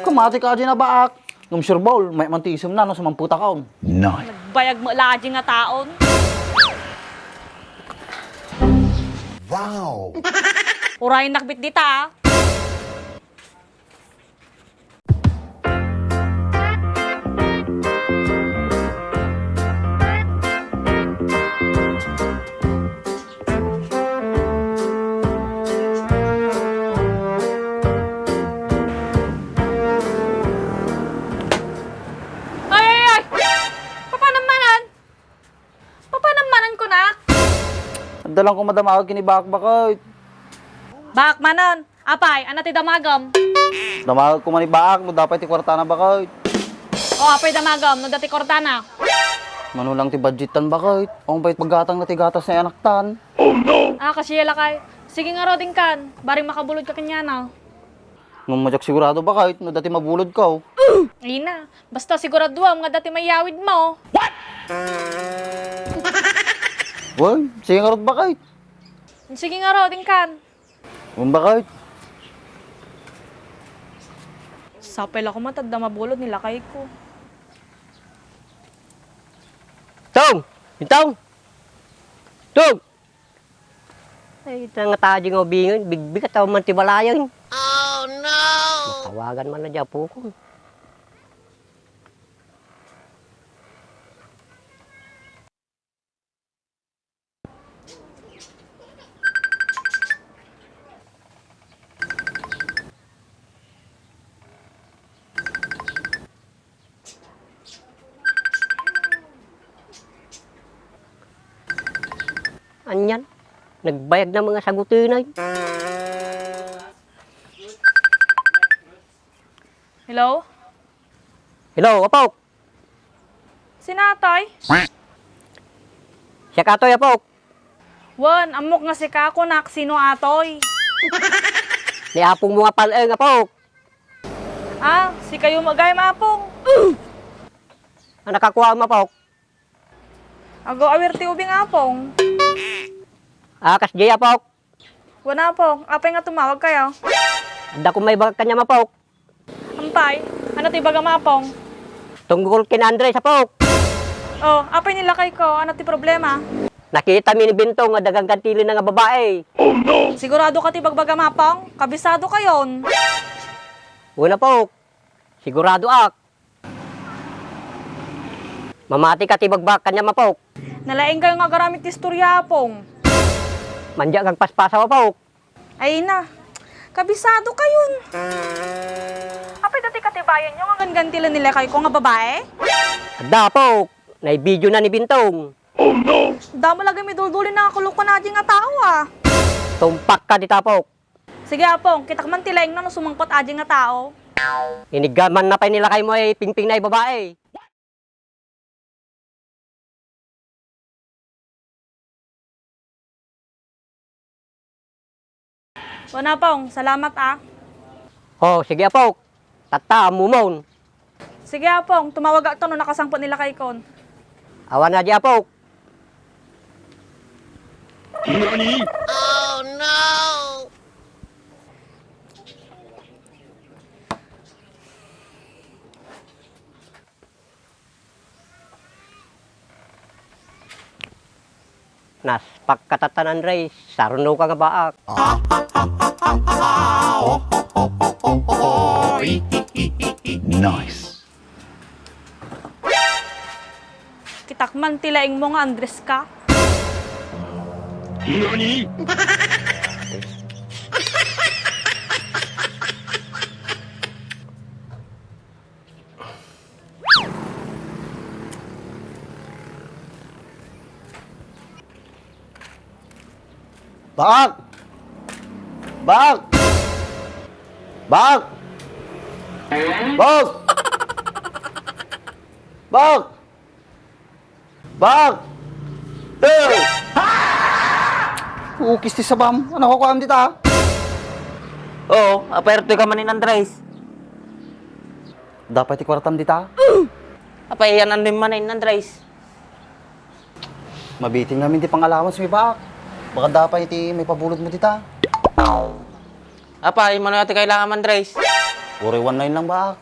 Kamati ka dyan na baak. Ngam sure bowl, may mantisam na no sa mamputa kaon. Nice. Nagbayag mo lagi nga taon. Wow. Uray nakbit dita. Ay! Papanamanan? Papanamanan ko na? Adalang ko madamag kinibak bakit. Bak manon. Apay, anati damagam. Damag ko manibaak, no dapat ti kwarta na bakit. O apay damagam, no dati kortana. Manulang ti budgetan bakit. Ang bait paggatang na ti gatas na anaktan. Ah, kasi lakay. Sige nga roding kan. Baring makabulod ka kanya na. Ngam madyak sigurado bakit, no dati mabulod ka. Ay na. Basta siguraduam nga dati may yawid mo. Well, sige nga rod bakit. Sige nga roding kan. Bakit? Sapel ako matanda mabulod nila kay ko. Tong! Itong! Tong! Ay, ito nga tayo nga ubingin. Bigbig at man tibalayan. Oh, no! Matawagan man na dyan po ko. Anyan, nagbayag ng mga sagutin ay. Hello? Hello, Apok. Sinatay? Siya katoy, Apok. Wan, amok nga si kako nak sino atoy. Ni apong mga paleng, Apok. Ah, si kayo magay mapong. Ang nakakuha mo, Apok. Ago awirti ubing apong. Akas jay, Apok. Wana apong, apay nga tumawag kayo. Anda ko may bagag kanya, Apok. Ampay, ano ti baga mapong? Tunggol kin Andres, Apok. Oh, apay nila kay ko, ano ti problema? Nakita mi ni Bintong nga dagang kantili na nga babae. Sigurado ka ti bagbaga mapong? Kabisado kayon. Una, Apok. Sigurado ak. Mamati ka tibagbak kanya, Apok. Nalaing kayo nga garamit ti istorya apong. Manja kang paspasaw, Apok. Ay na, kabisado kayon. Apay dati katibayan nyo nga gantilan nila kay ko nga babae? Ada, Apok. Naibidyo na ni Bintong. Damo lagi may duldulin na kulok na nga tao ah. Tumpak ka dita, Apok. Sige apong, kita man tilaing na no sumangkot aji nga tao. Inigaman na pa nila kay mo ay pingping na babae. Wana pong, salamat ah. Oh, sige, Apok. Tata, mumon. Sige apong, tumawag ako no nakasangpot nila kay kon. Awan na di, Apok. Nas pagkatatanan ray, sarno ka nga baak. Nice. Kitakman tilaing mo nga Andres ka. Bak! Bak! Bak! Bak! Bak! Bak! Ukis ti sabam. Ano ko kuam dita? Oo, aperte ka man ni Andres. Dapat ti kwartam dita. Apay yan din man ni Andres. Mabitin namin ti pangalawas mi bak. Baka dapat iti may pabulod mo dita. Apay, mano yata kailangan Andres. Puri 1.9 lang ba?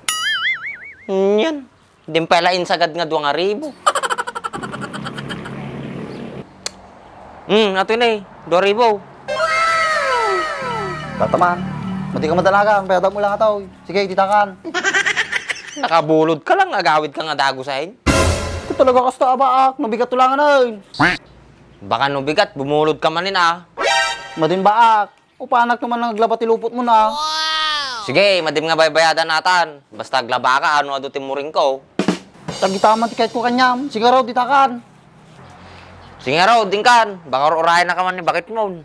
Yan. Hindi pala insagad nga 2,000. Ato na eh. 2,000. Tataman. Mati ka madalaga, payadam mo lang ito. Sige, titakan. Nakabulod ka lang, agawid ka nga dago sa akin. Ito talaga kasta baak, nabigat tulangan na. Baka no bigat, bumulod ka manin ah. Madin baak. Upanak naman ang naglabat ilupot mo na. Sige, madim nga baybayadan natan. Basta glaba ka, ano adutin mo rin ko. Tagitaman tikait ko kanyam. Sige raw, titakan. Sige nga raw, din kan. Baka urayan na ka man ni bakit mo.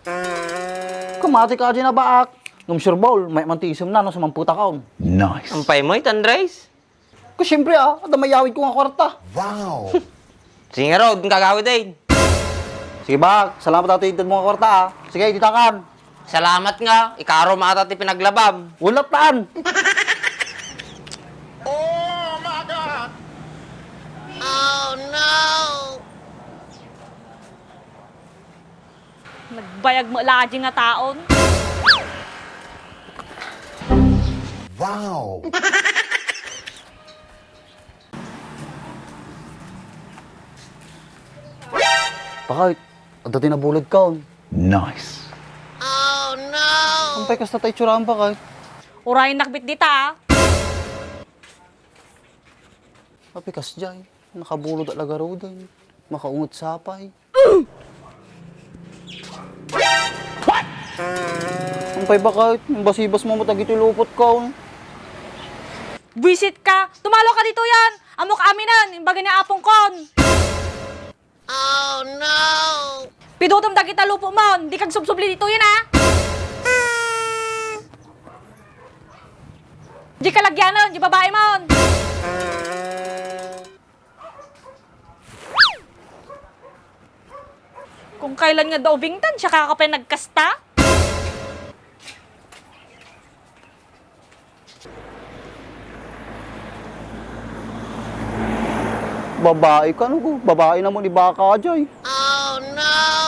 Kamati ka dyan na baak. Ngam sure bowl, may mantisum na no sa mamputa kaon. Ang pay mo, Andres. Kasi siyempre adamayawid ko nga kwarta. Sige nga raw, din kagawid din. Sige baak, salamat ato mo nga kwarta Sige, titakan. Salamat nga, ikaro maata ti pinaglabam. Ulat taan. Nagbayag mo lagi nga taon. Bakit? At dati nabulod ka. Nice. Ang pekas na tayo tsurahan pa kahit. Urayin nakbit dita. Mapikas dyan. Nakabulod talaga raw din. Makaungot sapay. What? Ang pay ba kahit? Ang basibas mo matagito lupot ka. Visit ka. Tumalo ka dito yan. Amok aminan. Imbaga ni apong kon. Pidutom da kita lupo mo. Di kag subsubli dito yan ha. Di ka lagyanon. Di babae mo. Kung kailan nga daw bingtan, siya kakapay nagkasta. Babae ka no? Babae naman ibaka ka dyan. Oh no!